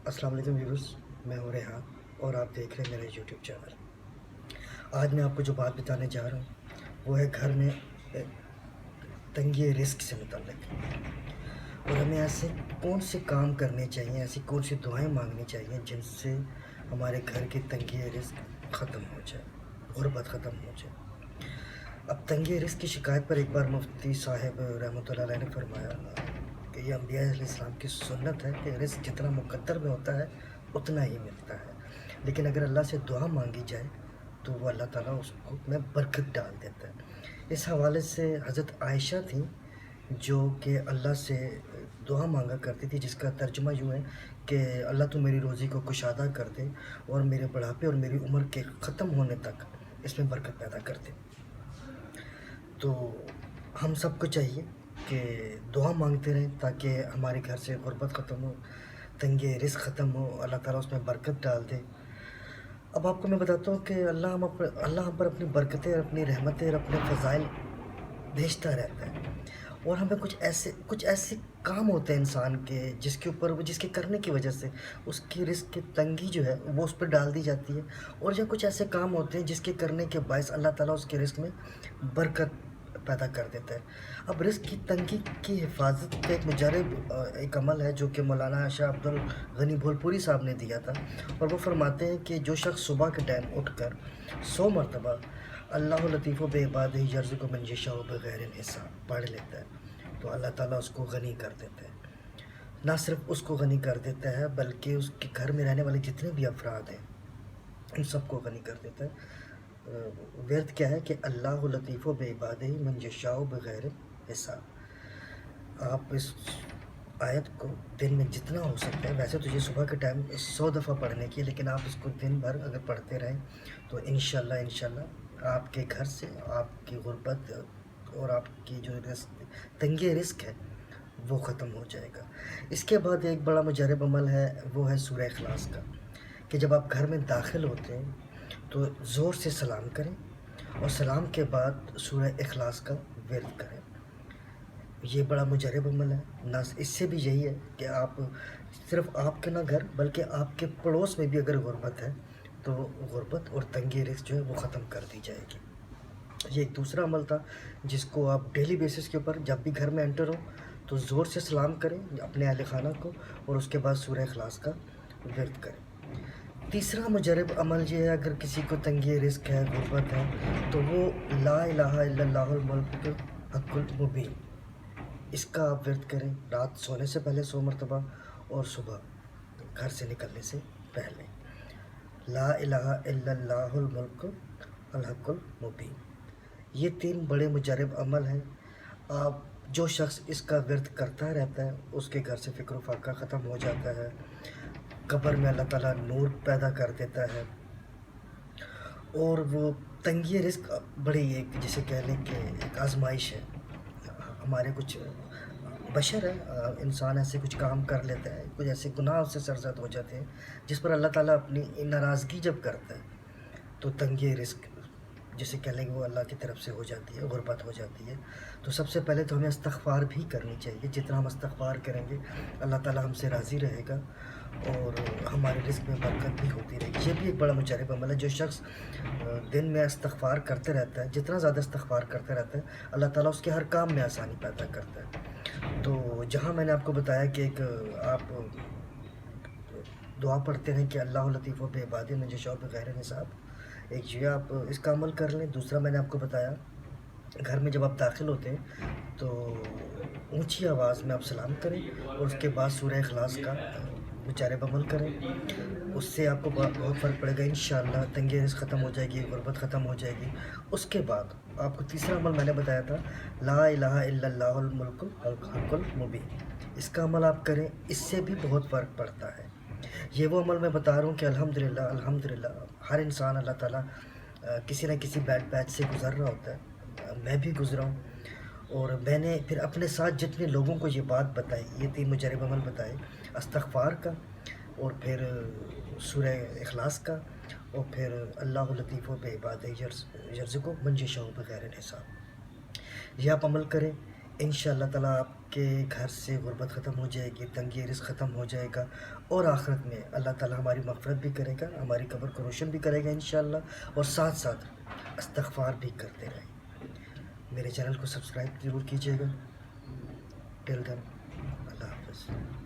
السلام علیکم ویورز، میں ہوں ریحان اور آپ دیکھ رہے ہیں میرا یوٹیوب چینل۔ آج میں آپ کو جو بات بتانے جا رہا ہوں وہ ہے گھر میں تنگی رزق سے متعلق، اور ہمیں ایسے کون سے کام کرنے چاہیے، ایسی کون سی دعائیں مانگنی چاہیے جن سے ہمارے گھر کی تنگی رزق ختم ہو جائے، غربت ختم ہو جائے۔ اب تنگی رزق کی شکایت پر ایک بار مفتی صاحب رحمۃ اللہ علیہ نے فرمایا کہ یہ انبیاء علیہ السلام کی سنت ہے کہ رزق جتنا مقدر میں ہوتا ہے اتنا ہی ملتا ہے، لیکن اگر اللہ سے دعا مانگی جائے تو وہ اللہ تعالیٰ اس کو میں برکت ڈال دیتا ہے۔ اس حوالے سے حضرت عائشہ تھیں جو کہ اللہ سے دعا مانگا کرتی تھی، جس کا ترجمہ یوں ہے کہ اللہ تو میری روزی کو کشادہ کر دے اور میرے بڑھاپے اور میری عمر کے ختم ہونے تک اس میں برکت پیدا کر دے۔ تو ہم سب کو چاہیے کہ دعا مانگتے رہیں تاکہ ہمارے گھر سے غربت ختم ہو، تنگی رزق ختم ہو، اللہ تعالیٰ اس میں برکت ڈال دے۔ اب آپ کو میں بتاتا ہوں کہ اللہ ہم پر اپنی برکتیں، اپنی رحمتیں اور اپنے فضائل بھیجتا رہتا ہے، اور ہمیں کچھ ایسے کام ہوتے ہیں انسان کے جس کے کرنے کی وجہ سے اس کی رزق کی تنگی جو ہے وہ اس پہ ڈال دی جاتی ہے، اور جو کچھ ایسے کام ہوتے ہیں جس کے کرنے کے باعث اللہ تعالیٰ اس کے رزق میں برکت پیدا کر دیتا ہے۔ اب رزق کی تنگی کی حفاظت کا ایک مجرب ایک عمل ہے جو کہ مولانا شاہ عبد الغنی بھولپوری صاحب نے دیا تھا، اور وہ فرماتے ہیں کہ جو شخص صبح کے ٹائم اٹھ کر 100 مرتبہ اللہ لطیف و بے عباد یرزق من یشاء بغیر حساب پڑھ لیتا ہے تو اللہ تعالیٰ اس کو غنی کر دیتا ہے۔ نہ صرف اس کو غنی کر دیتا ہے بلکہ اس کے گھر میں رہنے والے جتنے بھی افراد ہیں ان سب کو غنی کر دیتا ہے۔ ورد کیا ہے کہ اللہ لطیف و بے عباد من یشاء بغیر حساب۔ آپ اس آیت کو دن میں جتنا ہو سکتا ہے، ویسے تو یہ صبح کے ٹائم 100 دفعہ پڑھنے کی، لیکن آپ اس کو دن بھر اگر پڑھتے رہیں تو انشاءاللہ آپ کے گھر سے آپ کی غربت اور آپ کی جو تنگی رزق ہے وہ ختم ہو جائے گا۔ اس کے بعد ایک بڑا مجرب عمل ہے، وہ ہے سورہ اخلاص کا، کہ جب آپ گھر میں داخل ہوتے ہیں تو زور سے سلام کریں اور سلام کے بعد سورہ اخلاص کا ورد کریں۔ یہ بڑا مجرب عمل ہے، نہ اس سے بھی یہی ہے کہ صرف آپ کے نہ گھر بلکہ آپ کے پڑوس میں بھی اگر غربت ہے تو غربت اور تنگی رزق جو ہے وہ ختم کر دی جائے گی۔ یہ ایک دوسرا عمل تھا جس کو آپ ڈیلی بیسس کے اوپر جب بھی گھر میں انٹر ہو تو زور سے سلام کریں اپنے اہل خانہ کو، اور اس کے بعد سورہ اخلاص کا ورد کریں۔ تیسرا مجرب عمل یہ ہے، اگر کسی کو تنگی رزق ہے، غربت ہے، تو وہ لا الہ الا اللہ الملک الحق المبین، اس کا آپ ورد کریں رات سونے سے پہلے 100 مرتبہ اور صبح گھر سے نکلنے سے پہلے۔ لا الہ الا اللہ الملک الحق المبین، یہ 3 بڑے مجرب عمل ہیں۔ آپ جو شخص اس کا ورد کرتا رہتا ہے اس کے گھر سے فکر و فاقہ ختم ہو جاتا ہے، قبر میں اللہ تعالیٰ نور پیدا کر دیتا ہے، اور وہ تنگی رزق بڑی ایک جسے کہہ لیں کہ ایک آزمائش ہے۔ ہمارے کچھ بشر ہے، انسان ایسے کچھ کام کر لیتا ہے، کچھ ایسے گناہ اس سے سرزد ہو جاتے ہیں جس پر اللہ تعالیٰ اپنی ناراضگی جب کرتا ہے تو تنگی رزق جسے کہہ لیں کہ وہ اللہ کی طرف سے ہو جاتی ہے، غربت ہو جاتی ہے۔ تو سب سے پہلے تو ہمیں استغفار بھی کرنی چاہیے، جتنا ہم استغفار کریں گے اللہ تعالیٰ ہم سے راضی رہے گا اور ہمارے رزق میں برکت بھی ہوتی رہے گی۔ یہ بھی ایک بڑا مجرب عمل ہے، جو شخص دن میں استغفار کرتے رہتا ہے، جتنا زیادہ استغفار کرتے رہتا ہے اللہ تعالیٰ اس کے ہر کام میں آسانی پیدا کرتا ہے۔ تو جہاں میں نے آپ کو بتایا کہ ایک آپ دعا پڑھتے ہیں کہ اللہ لطیف و بے عباد من یشاء بغیر حساب، ایک یہ آپ اس کا عمل کر لیں۔ دوسرا میں نے آپ کو بتایا گھر میں جب آپ داخل ہوتے ہیں تو اونچی آواز میں آپ سلام کریں اور اس کے بعد سورہ اخلاص کا مجرب عمل کریں، اس سے آپ کو بہت فرق پڑے گا انشاءاللہ، تنگی رزق ختم ہو جائے گی، غربت ختم ہو جائے گی۔ اس کے بعد آپ کو تیسرا عمل میں نے بتایا تھا، لا الہ الا اللہ الملک الحق المبین، اس کا عمل آپ کریں، اس سے بھی بہت فرق پڑتا ہے۔ یہ وہ عمل میں بتا رہا ہوں کہ الحمدللہ ہر انسان اللہ تعالیٰ کسی نہ کسی بیڈ پیچ سے گزر رہا ہوتا ہے، میں بھی گزرا ہوں، اور میں نے پھر اپنے ساتھ جتنے لوگوں کو یہ بات بتائی، یہ 3 مجرب عمل بتائے، استغفار کا، اور پھر سورہ اخلاص کا، اور پھر اللہ لطیف و بے عباد یرزق من یشاء بغیر حساب، یہ آپ عمل کریں، انشاءاللہ تعالیٰ آپ کہ گھر سے غربت ختم ہو جائے گی، تنگی رزق ختم ہو جائے گا، اور آخرت میں اللہ تعالیٰ ہماری مغفرت بھی کرے گا، ہماری قبر کو روشن بھی کرے گا انشاءاللہ، اور ساتھ ساتھ استغفار بھی کرتے رہیں۔ میرے چینل کو سبسکرائب ضرور کیجیے گا۔ ٹل دین، اللہ حافظ۔